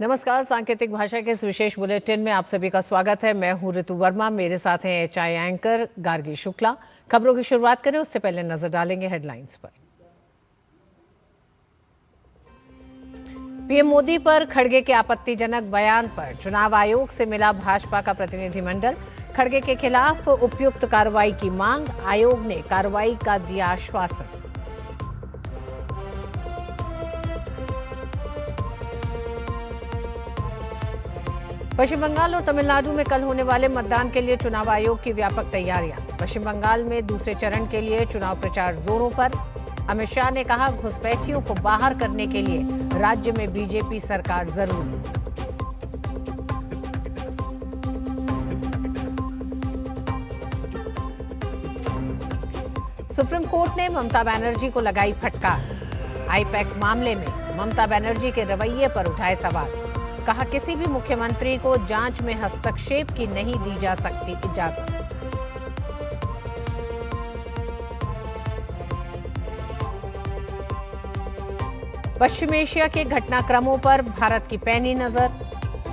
नमस्कार, सांकेतिक भाषा के इस विशेष बुलेटिन में आप सभी का स्वागत है। मैं हूं ऋतु वर्मा, मेरे साथ हैं एचआई एंकर गार्गी शुक्ला। खबरों की शुरुआत करें उससे पहले नजर डालेंगे हेडलाइंस पर। पीएम मोदी पर खड़गे के आपत्तिजनक बयान पर चुनाव आयोग से मिला भाजपा का प्रतिनिधिमंडल। खड़गे के खिलाफ उपयुक्त कार्रवाई की मांग, आयोग ने कार्रवाई का दिया आश्वासन। पश्चिम बंगाल और तमिलनाडु में कल होने वाले मतदान के लिए चुनाव आयोग की व्यापक तैयारियां। पश्चिम बंगाल में दूसरे चरण के लिए चुनाव प्रचार जोरों पर। अमित शाह ने कहा, घुसपैठियों को बाहर करने के लिए राज्य में बीजेपी सरकार जरूरी। सुप्रीम कोर्ट ने ममता बनर्जी को लगाई फटकार। आईपैक मामले में ममता बनर्जी के रवैये पर उठाए सवाल। कहा, किसी भी मुख्यमंत्री को जांच में हस्तक्षेप की नहीं दी जा सकती इजाजत। पश्चिम एशिया के घटनाक्रमों पर भारत की पैनी नजर।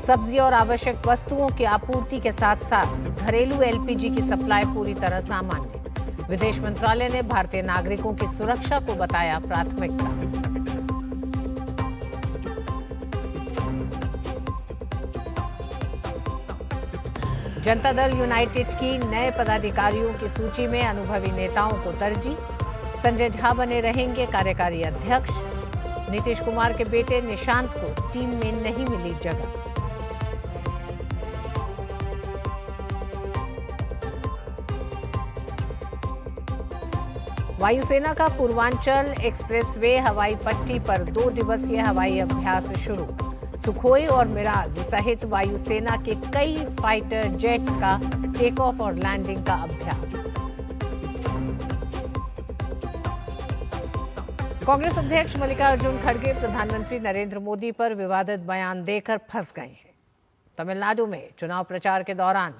सब्जी और आवश्यक वस्तुओं की आपूर्ति के साथ साथ घरेलू एलपीजी की सप्लाई पूरी तरह सामान्य। विदेश मंत्रालय ने भारतीय नागरिकों की सुरक्षा को बताया प्राथमिकता। जनता दल यूनाइटेड की नए पदाधिकारियों की सूची में अनुभवी नेताओं को तरजीह। संजय झा बने रहेंगे कार्यकारी अध्यक्ष। नीतीश कुमार के बेटे निशांत को टीम में नहीं मिली जगह। वायुसेना का पूर्वांचल एक्सप्रेसवे हवाई पट्टी पर 2 दिवसीय हवाई अभ्यास शुरू। सुखोई और मिराज सहित वायुसेना के कई फाइटर जेट्स का टेक ऑफ और लैंडिंग का अभ्यास। कांग्रेस अध्यक्ष मल्लिकार्जुन खड़गे प्रधानमंत्री नरेंद्र मोदी पर विवादित बयान देकर फंस गए हैं। तमिलनाडु में चुनाव प्रचार के दौरान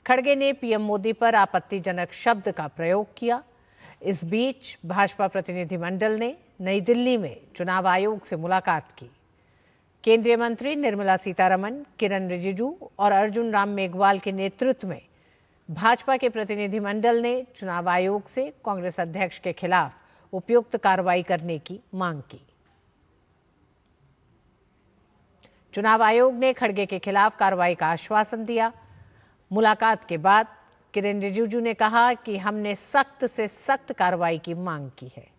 खड़गे ने पीएम मोदी पर आपत्तिजनक शब्द का प्रयोग किया। इस बीच भाजपा प्रतिनिधिमंडल ने नई दिल्ली में चुनाव आयोग से मुलाकात की। केंद्रीय मंत्री निर्मला सीतारमण, किरण रिजिजू और अर्जुन राम मेघवाल के नेतृत्व में भाजपा के प्रतिनिधिमंडल ने चुनाव आयोग से कांग्रेस अध्यक्ष के खिलाफ उपयुक्त कार्रवाई करने की मांग की। चुनाव आयोग ने खड़गे के खिलाफ कार्रवाई का आश्वासन दिया। मुलाकात के बाद किरण रिजिजू ने कहा कि हमने सख्त से सख्त कार्रवाई की मांग की है।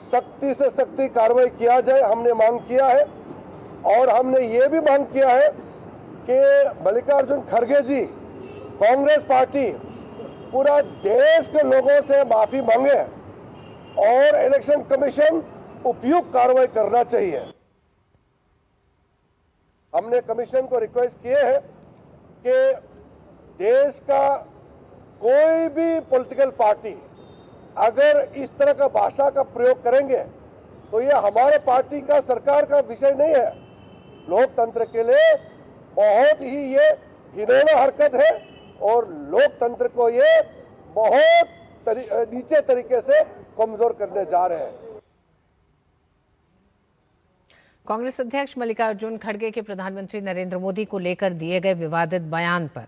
सख्ती से सख्ती कार्रवाई किया जाए, हमने मांग किया है। और हमने ये भी मांग किया है कि मल्लिकार्जुन खड़गे जी, कांग्रेस पार्टी पूरा देश के लोगों से माफी मांगे और इलेक्शन कमीशन उपयुक्त कार्रवाई करना चाहिए। हमने कमीशन को रिक्वेस्ट किए हैं कि देश का कोई भी पॉलिटिकल पार्टी अगर इस तरह का भाषा का प्रयोग करेंगे तो ये हमारे पार्टी का, सरकार का विषय नहीं है। लोकतंत्र के लिए बहुत ही ये घिनौना हरकत है और लोकतंत्र को ये बहुत नीचे तरीके से कमजोर करने जा रहे हैं। कांग्रेस अध्यक्ष मल्लिकार्जुन खड़गे के प्रधानमंत्री नरेंद्र मोदी को लेकर दिए गए विवादित बयान पर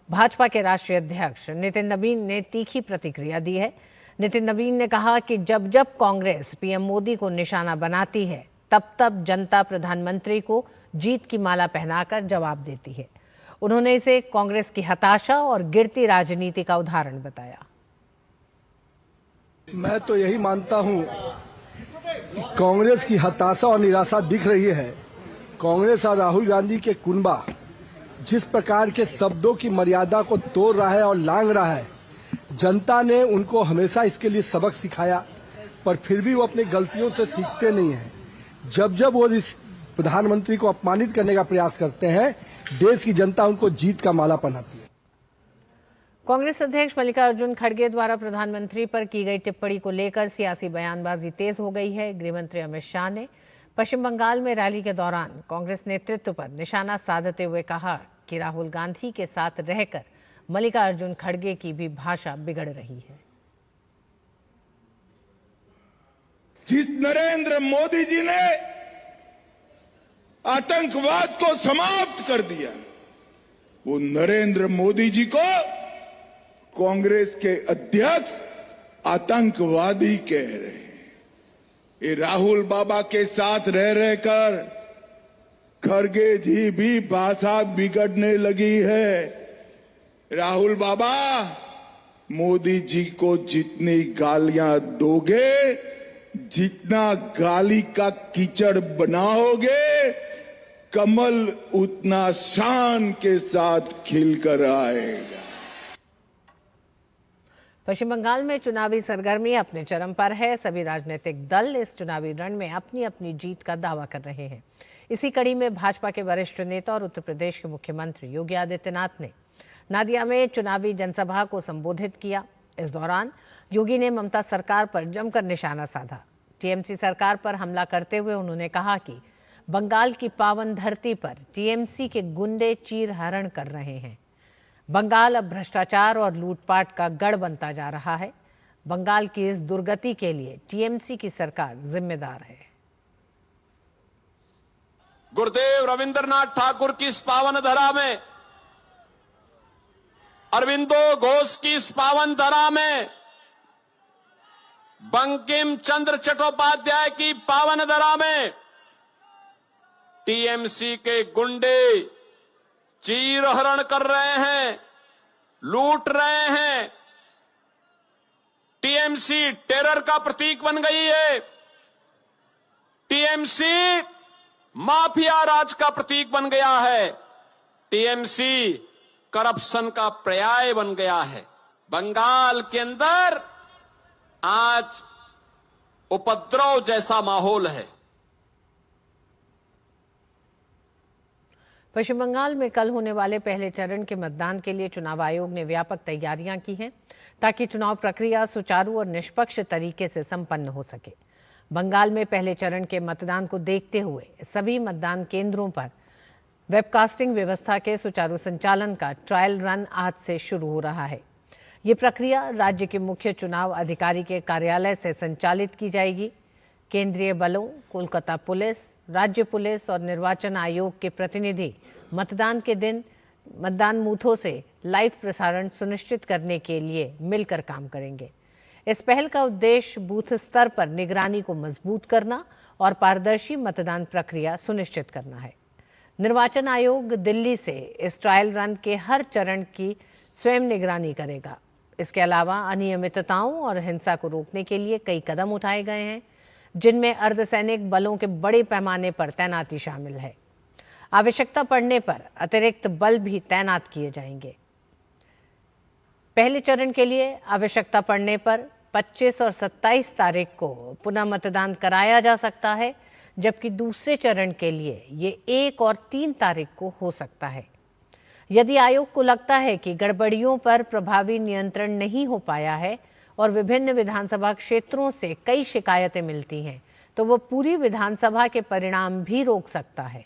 भाजपा के राष्ट्रीय अध्यक्ष नितिन नवीन ने तीखी प्रतिक्रिया दी है। नितिन नवीन ने कहा कि जब जब कांग्रेस पीएम मोदी को निशाना बनाती है, तब तब जनता प्रधानमंत्री को जीत की माला पहनाकर जवाब देती है। उन्होंने इसे कांग्रेस की हताशा और गिरती राजनीति का उदाहरण बताया। मैं तो यही मानता हूं कि कांग्रेस की हताशा और निराशा दिख रही है। कांग्रेस और राहुल गांधी के कुनबा जिस प्रकार के शब्दों की मर्यादा को तोड़ रहा है और लांघ रहा है, जनता ने उनको हमेशा इसके लिए सबक सिखाया, पर फिर भी वो अपनी गलतियों से सीखते नहीं हैं। जब जब वो इस प्रधानमंत्री को अपमानित करने का प्रयास करते हैं, देश की जनता उनको जीत का माला पहनाती है। कांग्रेस अध्यक्ष मल्लिकार्जुन खड़गे द्वारा प्रधानमंत्री पर की गई टिप्पणी को लेकर सियासी बयानबाजी तेज हो गई है। गृहमंत्री अमित शाह ने पश्चिम बंगाल में रैली के दौरान कांग्रेस नेतृत्व पर निशाना साधते हुए कहा कि राहुल गांधी के साथ रहकर मल्लिकार्जुन खड़गे की भी भाषा बिगड़ रही है। जिस नरेंद्र मोदी जी ने आतंकवाद को समाप्त कर दिया, वो नरेंद्र मोदी जी को कांग्रेस के अध्यक्ष आतंकवादी कह रहे हैं। ये राहुल बाबा के साथ रह रहकर खड़गे जी भी भाषा बिगड़ने लगी है। राहुल बाबा, मोदी जी को जितनी गालियां दोगे, जितना गाली का कीचड़ बनाओगे, कमल उतना शान के साथ खिलकर आएगा। पश्चिम बंगाल में चुनावी सरगर्मी अपने चरम पर है। सभी राजनीतिक दल इस चुनावी रण में अपनी अपनी जीत का दावा कर रहे हैं। इसी कड़ी में भाजपा के वरिष्ठ नेता और उत्तर प्रदेश के मुख्यमंत्री योगी आदित्यनाथ ने नादिया में चुनावी जनसभा को संबोधित किया। इस दौरान योगी ने ममता सरकार पर जमकर निशाना साधा। टीएमसी सरकार पर हमला करते हुए उन्होंने कहा कि बंगाल की पावन धरती पर टीएमसी के गुंडे चीरहरण कर रहे हैं। बंगाल अब भ्रष्टाचार और लूटपाट का गढ़ बनता जा रहा है। बंगाल की इस दुर्गति के लिए टीएमसी की सरकार जिम्मेदार है। गुरुदेव रविंद्रनाथ ठाकुर की इस पावन धरा में, अरविंदो घोष की इस पावन धरा में, बंकिम चंद्र चट्टोपाध्याय की पावन धरा में टीएमसी के गुंडे चीरहरण कर रहे हैं, लूट रहे हैं। टीएमसी टेरर का प्रतीक बन गई है। टीएमसी माफिया राज का प्रतीक बन गया है। टीएमसी करप्शन का पर्याय बन गया है। बंगाल के अंदर आज उपद्रव जैसा माहौल है। पश्चिम बंगाल में कल होने वाले पहले चरण के मतदान के लिए चुनाव आयोग ने व्यापक तैयारियां की हैं ताकि चुनाव प्रक्रिया सुचारू और निष्पक्ष तरीके से संपन्न हो सके। बंगाल में पहले चरण के मतदान को देखते हुए सभी मतदान केंद्रों पर वेबकास्टिंग व्यवस्था के सुचारू संचालन का ट्रायल रन आज से शुरू हो रहा है। ये प्रक्रिया राज्य के मुख्य चुनाव अधिकारी के कार्यालय से संचालित की जाएगी। केंद्रीय बलों, कोलकाता पुलिस, राज्य पुलिस और निर्वाचन आयोग के प्रतिनिधि मतदान के दिन मतदान बूथों से लाइव प्रसारण सुनिश्चित करने के लिए मिलकर काम करेंगे। इस पहल का उद्देश्य बूथ स्तर पर निगरानी को मजबूत करना और पारदर्शी मतदान प्रक्रिया सुनिश्चित करना है। निर्वाचन आयोग दिल्ली से इस ट्रायल रन के हर चरण की स्वयं निगरानी करेगा। इसके अलावा अनियमितताओं और हिंसा को रोकने के लिए कई कदम उठाए गए हैं, जिनमें अर्धसैनिक बलों के बड़े पैमाने पर तैनाती शामिल है। आवश्यकता पड़ने पर अतिरिक्त बल भी तैनात किए जाएंगे। पहले चरण के लिए आवश्यकता पड़ने पर 25 और 27 तारीख को पुनः मतदान कराया जा सकता है, जबकि दूसरे चरण के लिए ये 1 और 3 तारीख को हो सकता है। यदि आयोग को लगता है कि गड़बड़ियों पर प्रभावी नियंत्रण नहीं हो पाया है और विभिन्न विधानसभा क्षेत्रों से कई शिकायतें मिलती हैं, तो वो पूरी विधानसभा के परिणाम भी रोक सकता है।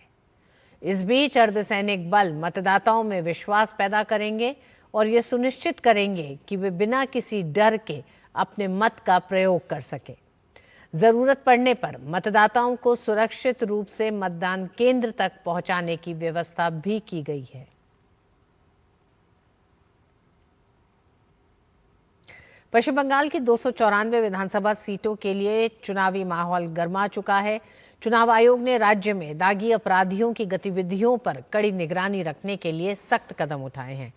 इस बीच अर्धसैनिक बल मतदाताओं में विश्वास पैदा करेंगे और ये सुनिश्चित करेंगे कि वे बिना किसी डर के अपने मत का प्रयोग कर सकें। जरूरत पड़ने पर मतदाताओं को सुरक्षित रूप से मतदान केंद्र तक पहुंचाने की व्यवस्था भी की गई है। पश्चिम बंगाल की 294 विधानसभा सीटों के लिए चुनावी माहौल गर्मा चुका है। चुनाव आयोग ने राज्य में दागी अपराधियों की गतिविधियों पर कड़ी निगरानी रखने के लिए सख्त कदम उठाए हैं।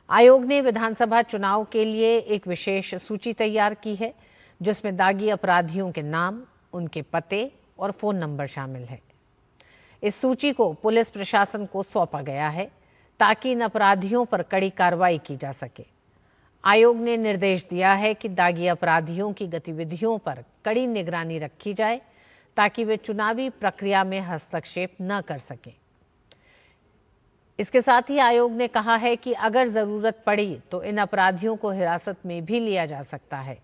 आयोग ने विधानसभा चुनाव के लिए एक विशेष सूची तैयार की है, जिसमें दागी अपराधियों के नाम, उनके पते और फोन नंबर शामिल है। इस सूची को पुलिस प्रशासन को सौंपा गया है ताकि इन अपराधियों पर कड़ी कार्रवाई की जा सके। आयोग ने निर्देश दिया है कि दागी अपराधियों की गतिविधियों पर कड़ी निगरानी रखी जाए ताकि वे चुनावी प्रक्रिया में हस्तक्षेप न कर सकें। इसके साथ ही आयोग ने कहा है कि अगर जरूरत पड़ी तो इन अपराधियों को हिरासत में भी लिया जा सकता है।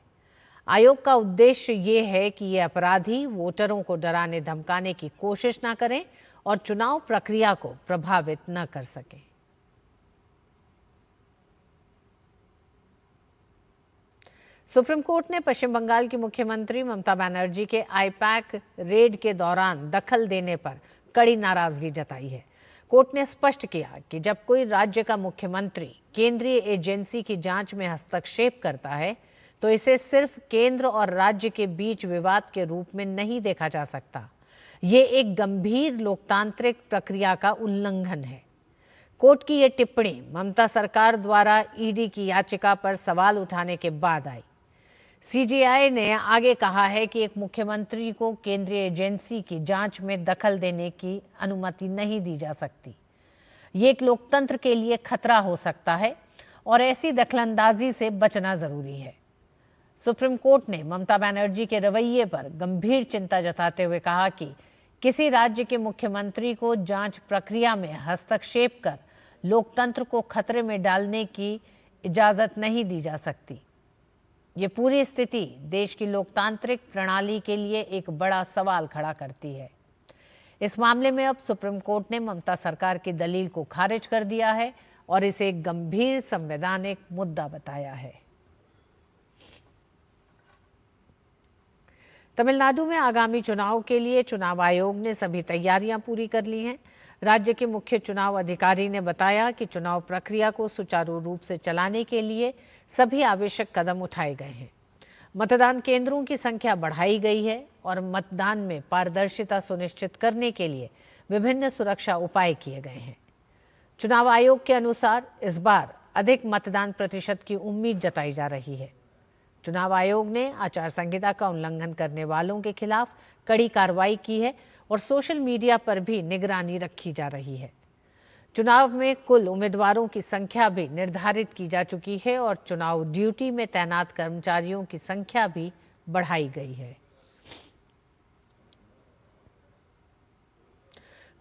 आयोग का उद्देश्य ये है कि ये अपराधी वोटरों को डराने धमकाने की कोशिश न करें और चुनाव प्रक्रिया को प्रभावित न कर सकें। सुप्रीम कोर्ट ने पश्चिम बंगाल की मुख्यमंत्री ममता बनर्जी के आईपैक रेड के दौरान दखल देने पर कड़ी नाराजगी जताई है। कोर्ट ने स्पष्ट किया कि जब कोई राज्य का मुख्यमंत्री केंद्रीय एजेंसी की जांच में हस्तक्षेप करता है तो इसे सिर्फ केंद्र और राज्य के बीच विवाद के रूप में नहीं देखा जा सकता। ये एक गंभीर लोकतांत्रिक प्रक्रिया का उल्लंघन है। कोर्ट की ये टिप्पणी ममता सरकार द्वारा ईडी की याचिका पर सवाल उठाने के बाद आई। सीजेआई ने आगे कहा है कि एक मुख्यमंत्री को केंद्रीय एजेंसी की जांच में दखल देने की अनुमति नहीं दी जा सकती। ये एक लोकतंत्र के लिए खतरा हो सकता है और ऐसी दखलंदाजी से बचना जरूरी है। सुप्रीम कोर्ट ने ममता बनर्जी के रवैये पर गंभीर चिंता जताते हुए कहा कि किसी राज्य के मुख्यमंत्री को जांच प्रक्रिया में हस्तक्षेप कर लोकतंत्र को खतरे में डालने की इजाजत नहीं दी जा सकती। ये पूरी स्थिति देश की लोकतांत्रिक प्रणाली के लिए एक बड़ा सवाल खड़ा करती है। इस मामले में अब सुप्रीम कोर्ट ने ममता सरकार की दलील को खारिज कर दिया है और इसे एक गंभीर संवैधानिक मुद्दा बताया है। तमिलनाडु में आगामी चुनाव के लिए चुनाव आयोग ने सभी तैयारियां पूरी कर ली हैं। राज्य के मुख्य चुनाव अधिकारी ने बताया कि चुनाव प्रक्रिया को सुचारू रूप से चलाने के लिए सभी आवश्यक कदम उठाए गए हैं। मतदान केंद्रों की संख्या बढ़ाई गई है और मतदान में पारदर्शिता सुनिश्चित करने के लिए विभिन्न सुरक्षा उपाय किए गए हैं। चुनाव आयोग के अनुसार इस बार अधिक मतदान प्रतिशत की उम्मीद जताई जा रही है। चुनाव आयोग ने आचार संहिता का उल्लंघन करने वालों के खिलाफ कड़ी कार्रवाई की है और सोशल मीडिया पर भी निगरानी रखी जा रही है। चुनाव में कुल उम्मीदवारों की संख्या भी निर्धारित की जा चुकी है और चुनाव ड्यूटी में तैनात कर्मचारियों की संख्या भी बढ़ाई गई है।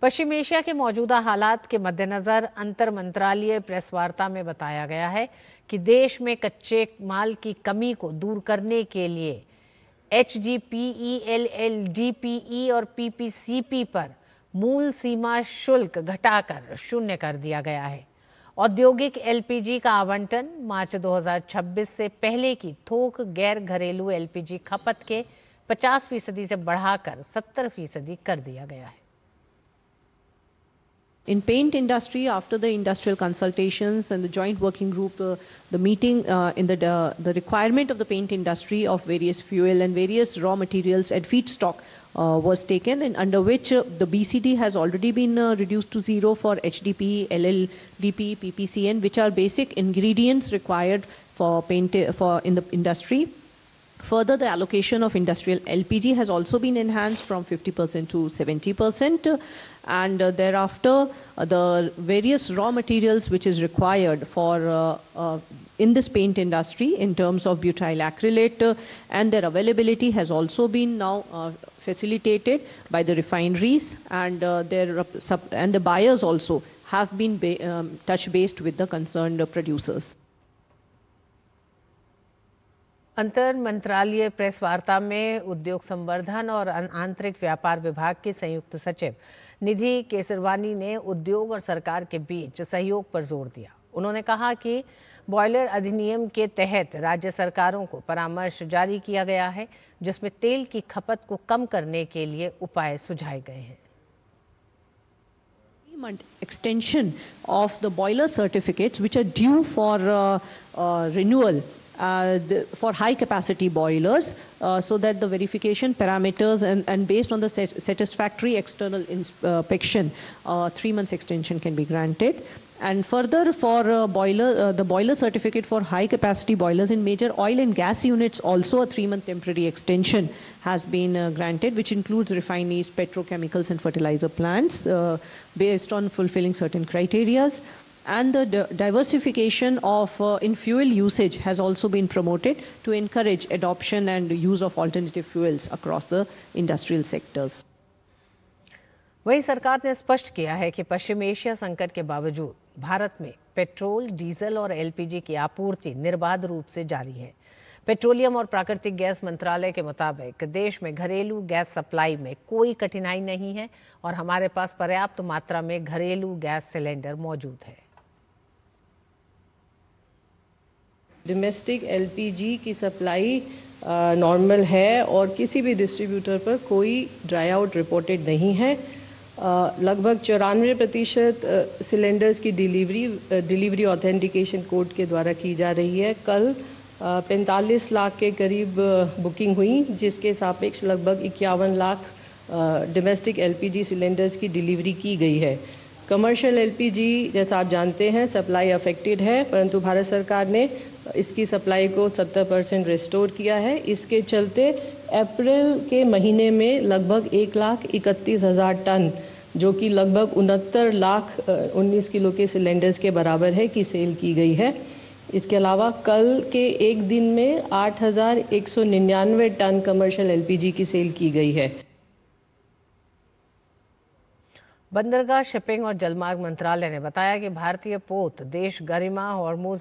पश्चिम एशिया के मौजूदा हालात के मद्देनजर अंतर मंत्रालय प्रेस वार्ता में बताया गया है कि देश में कच्चे माल की कमी को दूर करने के लिए HDPE, LLDPE और PPCP पर मूल सीमा शुल्क घटाकर 0 कर दिया गया है। औद्योगिक LPG का आवंटन मार्च 2026 से पहले की थोक गैर घरेलू LPG खपत के 50% से बढ़ाकर 70% कर दिया गया है। In paint industry, after the industrial consultations and the joint working group, the meeting in the requirement of the paint industry of various fuel and various raw materials and feedstock was taken, and under which the BCD has already been reduced to 0 for HDPE, LLDPE, PPCN, which are basic ingredients required for paint in the industry. Further, the allocation of industrial LPG has also been enhanced from 50% to 70%, and thereafter the various raw materials which is required for in this paint industry in terms of butyl acrylate and their availability has also been now facilitated by the refineries, and the buyers also have been touch based with the concerned producers. अंतर मंत्रालय press वार्ता में उद्योग संवर्धन और आंतरिक व्यापार विभाग की संयुक्त सचिव निधि केसरवानी ने उद्योग और सरकार के बीच सहयोग पर जोर दिया। उन्होंने कहा कि बॉयलर अधिनियम के तहत राज्य सरकारों को परामर्श जारी किया गया है, जिसमें तेल की खपत को कम करने के लिए उपाय सुझाए गए हैं। Extension of the boiler certificates which are due for renewal for high capacity boilers, so that the verification parameters and based on the satisfactory external inspection 3 months extension can be granted. And further, for the boiler certificate for high capacity boilers in major oil and gas units, also a 3-month temporary extension has been granted, which includes refineries, petrochemicals and fertilizer plants based on fulfilling certain criteria. And the diversification of in fuel usage has also been promoted to encourage adoption and use of alternative fuels across the industrial sectors. वहीं सरकार ने स्पष्ट किया है कि पश्चिम Asia संकट के बावजूद भारत में पेट्रोल, डीजल और LPG की आपूर्ति निर्बाध रूप से जारी है। पेट्रोलियम और प्राकृतिक गैस मंत्रालय के मुताबिक देश में घरेलू गैस सप्लाई में कोई कठिनाई नहीं है और हमारे पास पर्याप्त मात्रा में घरेलू गैस सिलेंडर मौजूद है। डोमेस्टिक LPG की सप्लाई नॉर्मल है और किसी भी डिस्ट्रीब्यूटर पर कोई ड्राई आउट रिपोर्टेड नहीं है, लगभग 94% सिलेंडर्स की डिलीवरी ऑथेंटिकेशन कोड के द्वारा की जा रही है। कल 45 लाख के करीब बुकिंग हुई, जिसके सापेक्ष लगभग 51 लाख डोमेस्टिक एलपीजी सिलेंडर्स की डिलीवरी की गई है। कमर्शियल एलपीजी जैसा आप जानते हैं सप्लाई अफेक्टेड है, परंतु भारत सरकार ने इसकी सप्लाई को 70% रिस्टोर किया है। इसके चलते अप्रैल के महीने में लगभग 1,31,000 टन, जो कि लगभग 69 लाख 19 किलो के सिलेंडर्स के बराबर है, की सेल की गई है। इसके अलावा कल के एक दिन में 8,199 टन कमर्शियल एलपीजी की सेल की गई है। बंदरगाह, शिपिंग और जलमार्ग मंत्रालय ने बताया कि भारतीय पोत देश गरिमा हॉर्मुज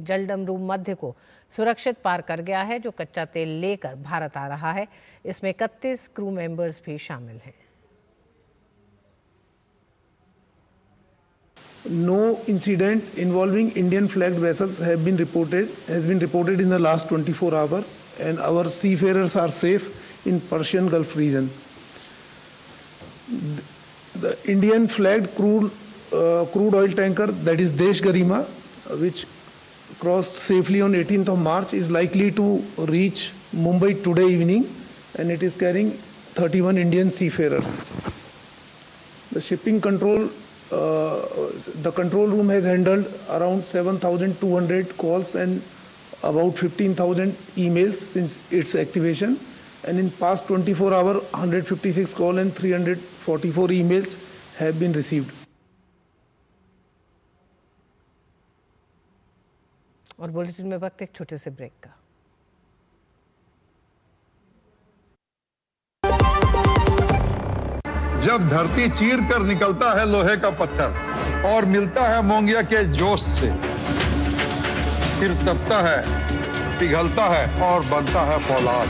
जलडमरू मध्य को सुरक्षित पार कर गया है, जो कच्चा तेल लेकर भारत आ रहा है। इसमें 31 क्रू मेंबर्स भी शामिल हैं। No incident involving Indian flagged vessels has been reported in the last 24 hours, and our seafarers are safe in Persian Gulf region. The Indian flagged crude oil tanker, that is Desh Garima, which crossed safely on 18th of March, is likely to reach Mumbai today evening, and it is carrying 31 Indian seafarers. The shipping control the control room has handled around 7,200 calls and about 15,000 emails since its activation, and in past 24 hours 156 calls and 344 emails have been received. और bulletin में वक्त एक छोटे से break का। जब धरती चीर कर निकलता है लोहे का पत्थर और मिलता है मोंगिया के जोश से, फिर तपता है, पिघलता है और बनता है फौलाद।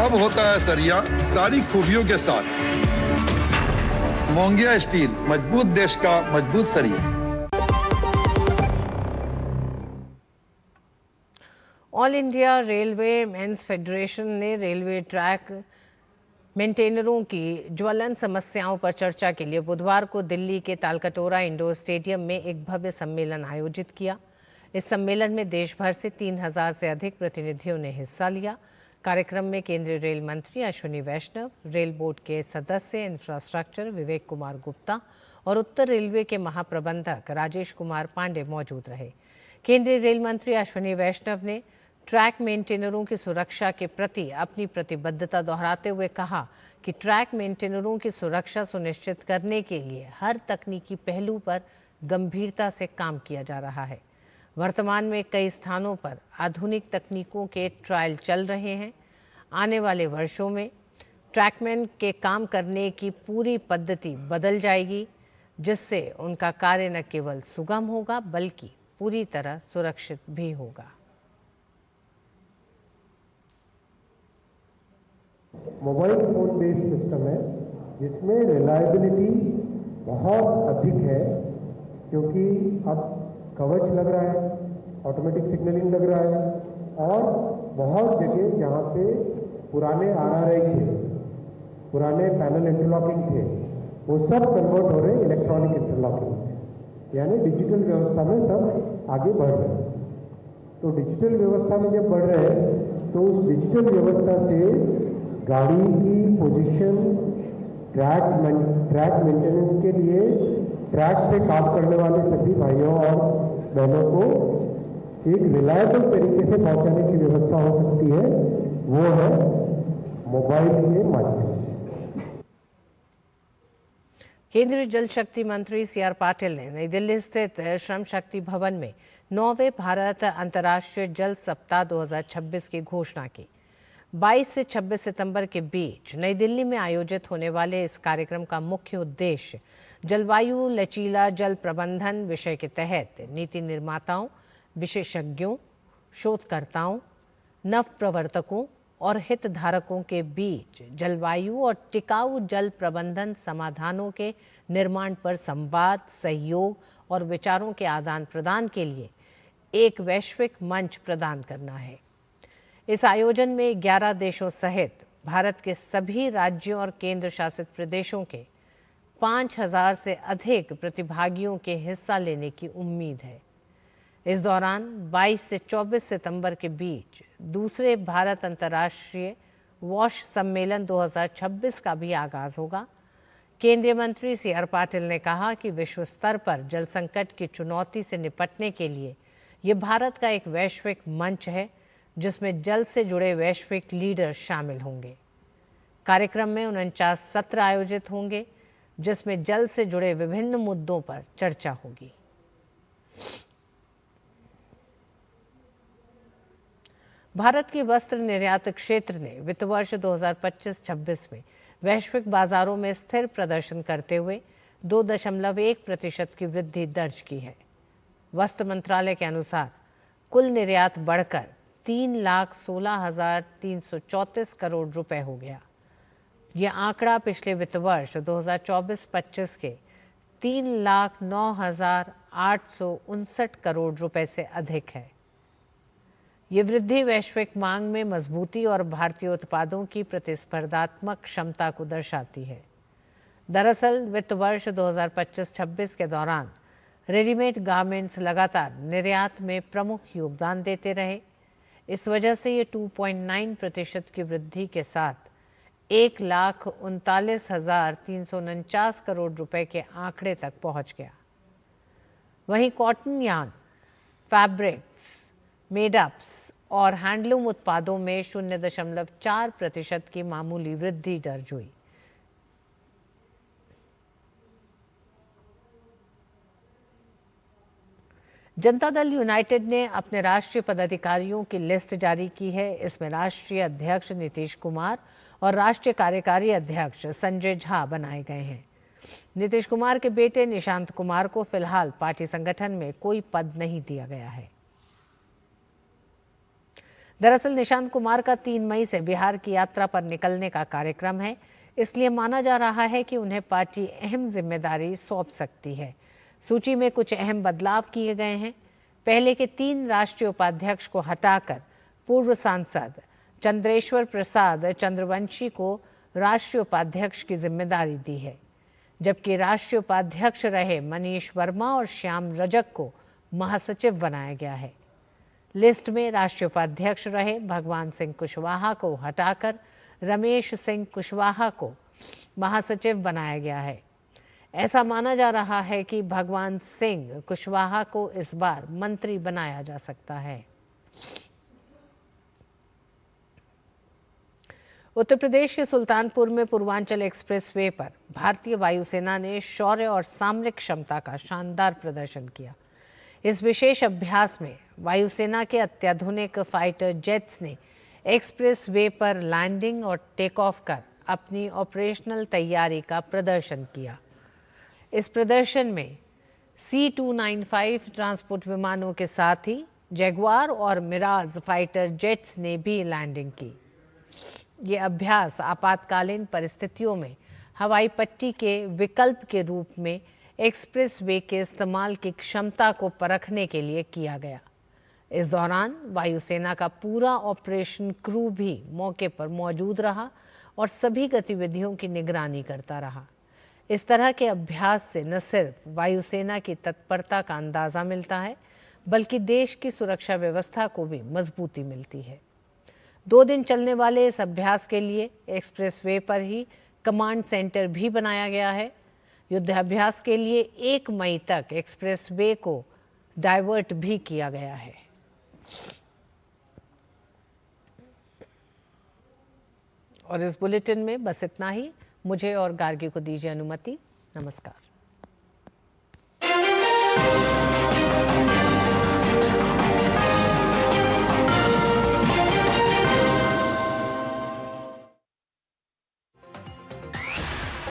अब होता है सरिया सारी खूबियों के साथ। मोंगिया स्टील, मजबूत देश का मजबूत सरिया। All India railway men's federation ने रेलवे ट्रैक मेंटेनरों की ज्वलन समस्याओं पर चर्चा के लिए बुधवार को दिल्ली के तालकटोरा इंडोर स्टेडियम में एक भव्य सम्मेलन आयोजित किया। इस सम्मेलन में देश भर से 3,000 से अधिक प्रतिनिधियों ने हिस्सा लिया। कार्यक्रम में केंद्रीय रेल मंत्री अश्विनी वैष्णव, रेल बोर्ड के सदस्य इंफ्रास्ट्रक्चर विवेक कुमार गुप्ता और उत्तर रेलवे के महाप्रबंधक राजेश कुमार पांडे मौजूद रहे। केंद्रीय रेल मंत्री अश्विनी वैष्णव ने ट्रैक मेंटेनरों की सुरक्षा के प्रति अपनी प्रतिबद्धता दोहराते हुए कहा कि ट्रैक मेंटेनरों की सुरक्षा सुनिश्चित करने के लिए हर तकनीकी पहलू पर गंभीरता से काम किया जा रहा है। वर्तमान में कई स्थानों पर आधुनिक तकनीकों के ट्रायल चल रहे हैं। आने वाले वर्षों में ट्रैकमैन के काम करने की पूरी पद्धति बदल जाएगी, जिससे उनका कार्य न केवल सुगम होगा बल्कि पूरी तरह सुरक्षित भी होगा। मोबाइल फोन बेस्ड सिस्टम है जिसमें रिलायबिलिटी बहुत अधिक है, क्योंकि अब कवच लग रहा है, ऑटोमेटिक सिग्नलिंग लग रहा है, और बहुत जगह जहाँ पे पुराने RRI थे, पुराने पैनल इंटरलॉकिंग थे, वो सब कन्वर्ट हो रहे हैं इलेक्ट्रॉनिक इंटरलॉकिंग, यानी डिजिटल व्यवस्था में सब आगे बढ़ रहे हैं। तो डिजिटल व्यवस्था में जब बढ़ रहे हैं तो उस डिजिटल व्यवस्था से गाड़ी की पोजीशन, ट्रैक मेंटेनेंस के लिए ट्रैक पे काम करने वाले सभी भाइयों और बहनों को एक रिलायबल तरीके से पहुंचाने की व्यवस्था हो सकती है, वो है मोबाइल के माध्यम से। केंद्रीय जल शक्ति मंत्री CR पाटिल ने नई दिल्ली स्थित श्रम शक्ति भवन में 9वें भारत अंतर्राष्ट्रीय जल सप्ताह 2026 की घोषणा की। 22 से 26 सितंबर के बीच नई दिल्ली में आयोजित होने वाले इस कार्यक्रम का मुख्य उद्देश्य जलवायु लचीला जल प्रबंधन विषय के तहत नीति निर्माताओं, विशेषज्ञों, शोधकर्ताओं, नवप्रवर्तकों और हितधारकों के बीच जलवायु और टिकाऊ जल प्रबंधन समाधानों के निर्माण पर संवाद, सहयोग और विचारों के आदान प्रदान के लिए एक वैश्विक मंच प्रदान करना है। इस आयोजन में 11 देशों सहित भारत के सभी राज्यों और केंद्र शासित प्रदेशों के 5000 से अधिक प्रतिभागियों के हिस्सा लेने की उम्मीद है। इस दौरान 22 से 24 सितंबर के बीच दूसरे भारत अंतर्राष्ट्रीय वॉश सम्मेलन 2026 का भी आगाज होगा। केंद्रीय मंत्री C.R. पाटिल ने कहा कि विश्व स्तर पर जल संकट की चुनौती से निपटने के लिए ये भारत का एक वैश्विक मंच है, जिसमें जल से जुड़े वैश्विक लीडर शामिल होंगे। कार्यक्रम में 49 सत्र आयोजित होंगे, जिसमें जल से जुड़े विभिन्न मुद्दों पर चर्चा होगी। भारत के वस्त्र निर्यात क्षेत्र ने वित्त वर्ष 2025-26 में वैश्विक बाजारों में स्थिर प्रदर्शन करते हुए 2.1% की वृद्धि दर्ज की है। वस्त्र मंत्रालय के अनुसार कुल निर्यात बढ़कर 3,16,334 करोड़ रुपए हो गया। यह आंकड़ा पिछले वित्त वर्ष 2024-25 के 3,09,859 करोड़ रुपए से अधिक है। ये वृद्धि वैश्विक मांग में मजबूती और भारतीय उत्पादों की प्रतिस्पर्धात्मक क्षमता को दर्शाती है। दरअसल वित्त वर्ष 2025-26 के दौरान रेडीमेड गारमेंट्स लगातार निर्यात में प्रमुख योगदान देते रहे। इस वजह से ये 2.9% की वृद्धि के साथ 1,39,349 करोड़ रुपए के आंकड़े तक पहुंच गया। वहीं कॉटन यार्न, फैब्रिक्स, मेडअप्स और हैंडलूम उत्पादों में 0.4% की मामूली वृद्धि दर्ज हुई। जनता दल यूनाइटेड ने अपने राष्ट्रीय पदाधिकारियों की लिस्ट जारी की है। इसमें राष्ट्रीय अध्यक्ष नीतीश कुमार और राष्ट्रीय कार्यकारी अध्यक्ष संजय झा बनाए गए हैं। नीतीश कुमार के बेटे निशांत कुमार को फिलहाल पार्टी संगठन में कोई पद नहीं दिया गया है। दरअसल निशांत कुमार का 3 मई से बिहार की यात्रा पर निकलने का कार्यक्रम है, इसलिए माना जा रहा है कि उन्हें पार्टी अहम जिम्मेदारी सौंप सकती है। सूची में कुछ अहम बदलाव किए गए हैं। पहले के 3 राष्ट्रीय उपाध्यक्ष को हटाकर पूर्व सांसद चंद्रेश्वर प्रसाद चंद्रवंशी को राष्ट्रीय उपाध्यक्ष की जिम्मेदारी दी है, जबकि राष्ट्रीय उपाध्यक्ष रहे मनीष वर्मा और श्याम रजक को महासचिव बनाया गया है। लिस्ट में राष्ट्रीय उपाध्यक्ष रहे भगवान सिंह कुशवाहा को हटाकर रमेश सिंह कुशवाहा को महासचिव बनाया गया है। ऐसा माना जा रहा है कि भगवान सिंह कुशवाहा को इस बार मंत्री बनाया जा सकता है। उत्तर प्रदेश के सुल्तानपुर में पूर्वांचल एक्सप्रेसवे पर भारतीय वायुसेना ने शौर्य और सामरिक क्षमता का शानदार प्रदर्शन किया। इस विशेष अभ्यास में वायुसेना के अत्याधुनिक फाइटर जेट्स ने एक्सप्रेसवे पर लैंडिंग और टेक ऑफ कर अपनी ऑपरेशनल तैयारी का प्रदर्शन किया। इस प्रदर्शन में C-295 ट्रांसपोर्ट विमानों के साथ ही जैगुआर और मिराज फाइटर जेट्स ने भी लैंडिंग की। ये अभ्यास आपातकालीन परिस्थितियों में हवाई पट्टी के विकल्प के रूप में एक्सप्रेसवे के इस्तेमाल की क्षमता को परखने के लिए किया गया। इस दौरान वायुसेना का पूरा ऑपरेशन क्रू भी मौके पर मौजूद रहा और सभी गतिविधियों की निगरानी करता रहा। इस तरह के अभ्यास से न सिर्फ वायुसेना की तत्परता का अंदाज़ा मिलता है, बल्कि देश की सुरक्षा व्यवस्था को भी मजबूती मिलती है। 2 दिन चलने वाले इस अभ्यास के लिए एक्सप्रेसवे पर ही कमांड सेंटर भी बनाया गया है। युद्धाभ्यास के लिए 1 मई तक एक्सप्रेसवे को डाइवर्ट भी किया गया है। और इस बुलेटिन में बस इतना ही। मुझे और गार्गी को दीजिए अनुमति। नमस्कार।